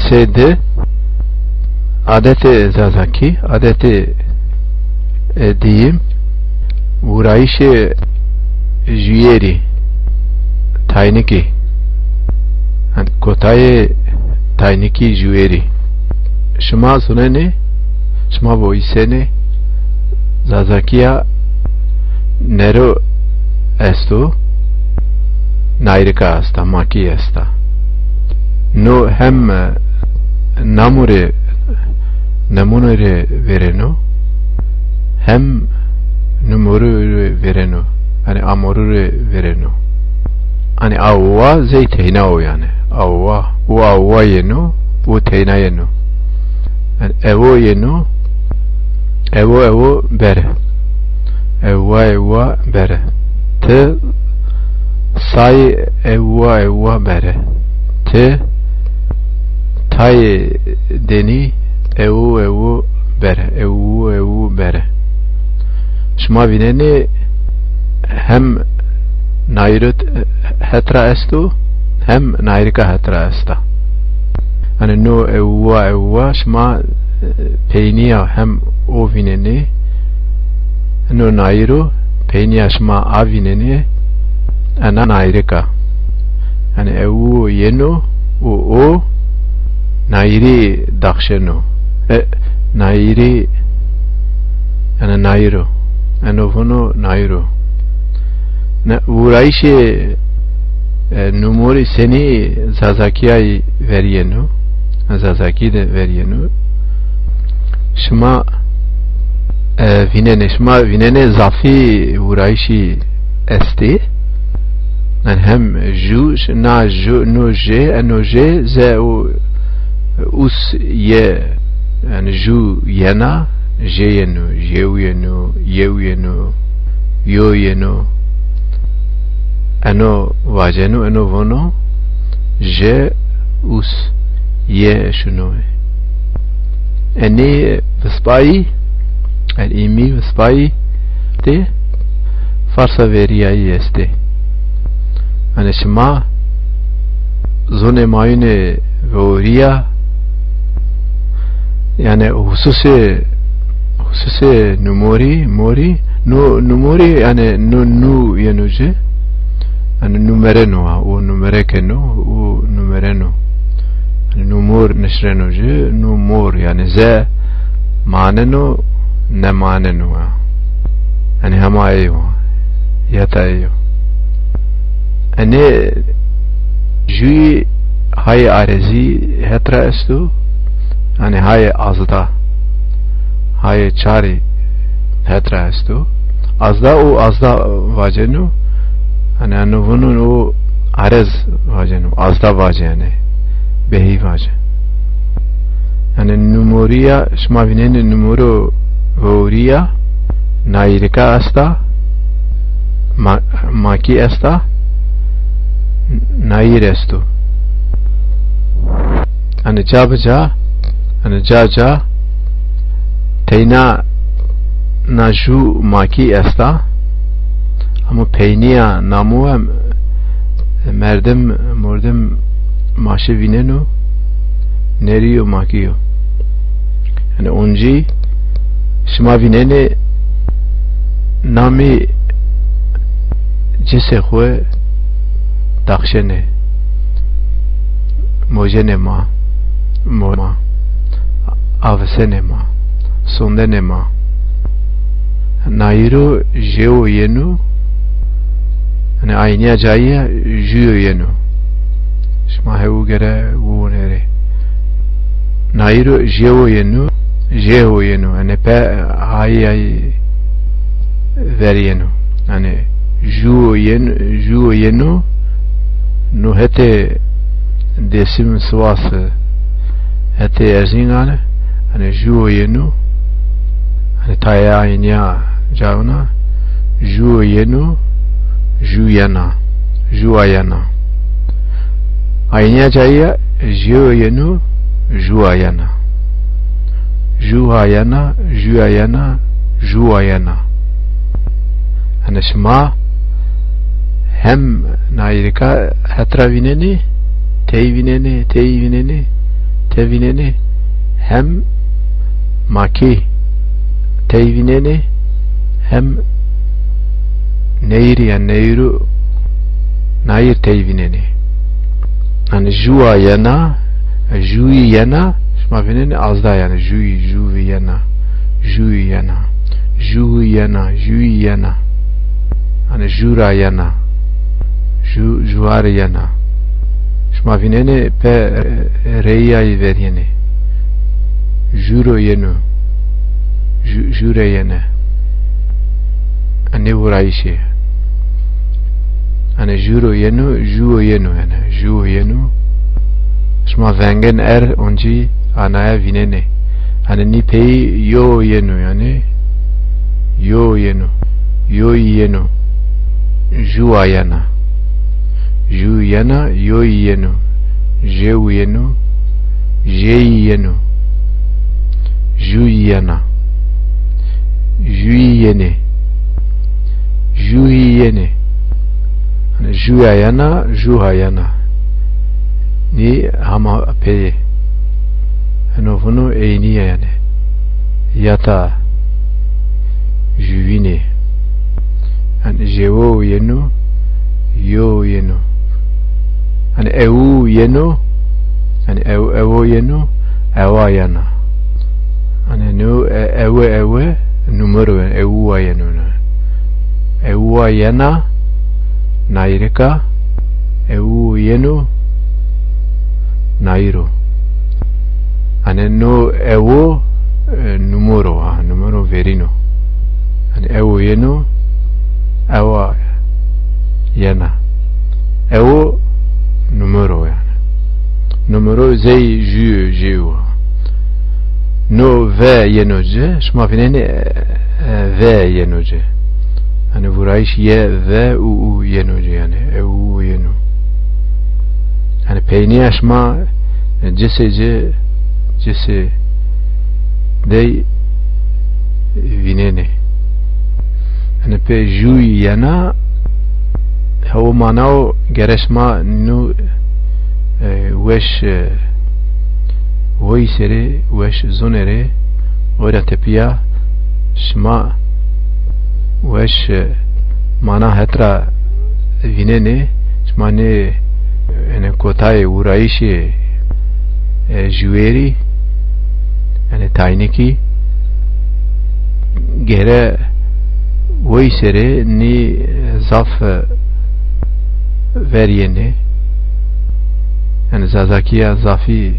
sede adeti zazaki adeti diyeyim vurayışı jüyeri tayniki kotayı tayniki jüyeri şuma suneni şuma boiseni zazakiya nero esto nayrika asta maki esta no hem namure namunere vereno hem numuru vereno hani amorure vereno hani avva zeyteyna o yani avva o avva yeno o teyna yeno yani evo yeno evo bere evva bere te say evva bere te tay deni evo bere evo bere şuma vineni hem nayrut hetra estu hem nayrika hetra esta hani no evva şuma peyniya hem o vineni no nayru peyniya şuma a vineni ana nayrika hani evo yeno o nayri dakşeno nayri yani nayro anovono nayro vurayışı numuri seni zazakiyay veriyenu zazaki de veriyenu şuma vinene zafi vurayışı esti yani hem ju na ju no je ze o us ye yani ju yena jeyenu yeuyenu yoyenu ano vajenu ano vono je us ye şunu eni vspai el imi vspai te farsa veriyayı este hani şima zone mayune veoriya yani hususi mori numuri yani nu yenuce yani numereno o numerekeno o numereno yani numur nişrenoce numur yani ze maneno ne maneno yani hamayo yatayo yani jui hay arezi hetra estu yani hay azda hay çari hetra estu azda vajenu hani anuvunun o arez vajenu azda vajene behi vaje yani numuriya şma vineni numuru voriya nayrika asta maki asta nayir estu hani caca teyna naju maki esta ama peyniya namu merdem maşe vinenu neriyo makiyo yani onji şma vinene nami cese khwe dakşene mojene ma avsene ma sondene ma nayro jeo yenu hani ayniya jaya jüyo yenu şma hevu gere vunere nayro jeo yenu hani pe ay ver yenu hani jüyo yenu no hete desim swası hete erzingane hani jüyo yenu hani taya ayniya javna jüyo yenu juyana ayniya jaya jüyo yenu juyana hani şma hem nayrika hetra vineni tey tevineni hem maki tevineni hem neyri yani neyru nair tevineni yani jua yana jui yana şma vineni azda yani jui yana jui yana jui yana jui yana yani jura yana juar yana şma vineni pe reyayı veriyeni juro yenu jure yene ne vurayışı yani juro yenu juo yenu yani juo yenu şma vengen onci anaya vineni hani ni peyi yo yenu yani yo yenu yo yenu jua yana ju yana yo yenu jeu yenu jei yenu ju yana jui yene jui yene hani juya yana juha yana ni hama peye hani bunu eyniye yani yata juine hani jevo yenu yo yenu hani ewu yenu hani evo yenu ewa yana hani nu ewe numero ewa yenu ewa yana naireka ewu yenu nairo hani no ewo numero verino hani ewo yenu ewa yana ewo numero yani numero zey ju no ve yenoce şma vineni ve yenoce hani vurayış ye ve u yenoce yani evu yenu hani peyniye şma cese dey vineni hani pe juy yana havo manao gereşma nu weş voy sere weş zonere ora tepia şma weş mana hetra vinene şma ne ene kotay urayişi jueri ene tayniki gere voy sere ni zaf veriyene yani zazakiya zafi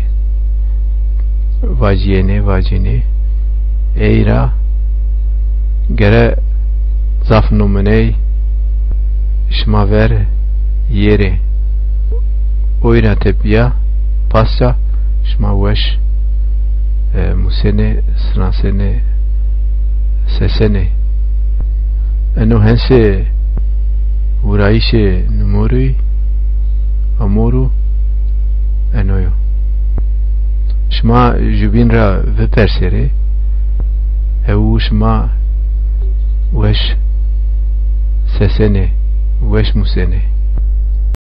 vacini eira gere zaf numuney şma ver yeri oyna tepya pasya şma veş musene sransene sesene eno hense urayişe numuru amoru enoyo şma jubinra ve perseri evu şma weş sesene weş musene